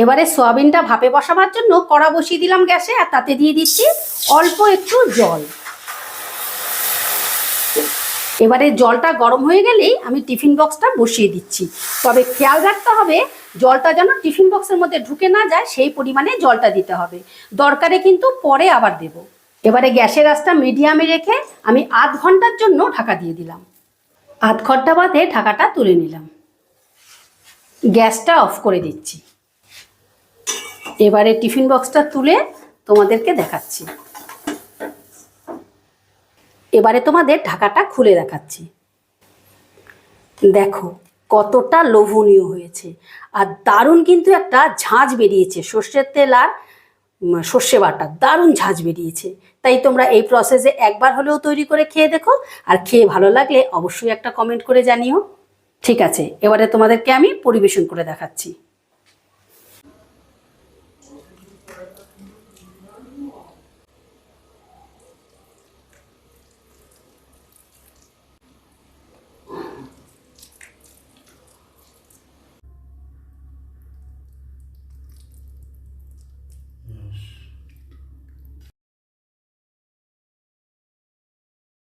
এবারে সয়াবিনটা ভাপে বসাবার জন্য কড়া বসিয়ে দিলাম গ্যাসে, আর তাতে দিয়ে দিচ্ছি অল্প একটু জল। এবারে জলটা গরম হয়ে গেলেই আমি টিফিন বক্সটা বসিয়ে দিচ্ছি। তবে খেয়াল রাখতে হবে জলটা যেন টিফিন বক্সের মধ্যে ঢুকে না যায়, সেই পরিমাণে জলটা দিতে হবে। দরকারে কিন্তু পরে আবার দেব। এবারে গ্যাসের আঁচটা মিডিয়ামে রেখে আমি আধ ঘন্টার জন্য ঢাকা দিয়ে দিলাম। আধ ঘন্টা বাদে ঢাকাটা তুলে নিলাম। গ্যাসটা অফ করে দিচ্ছি। এবারে টিফিন বক্সটা তুলে তোমাদেরকে দেখাচ্ছি। এবারে তোমাদের ঢাকাটা খুলে দেখাচ্ছি। দেখো কতটা লোভনীয় হয়েছে, আর দারুণ কিন্তু একটা ঝাঁঝ বেরিয়েছে। সর্ষের তেল আর সর্ষে বাটা দারুণ ঝাঁঝ বেরিয়েছে। তাই তোমরা এই প্রসেসে একবার হলেও তৈরি করে খেয়ে দেখো, আর খেয়ে ভালো লাগলে অবশ্যই একটা কমেন্ট করে জানিও। ঠিক আছে, এবারে তোমাদেরকে আমি পরিবেশন করে দেখাচ্ছি।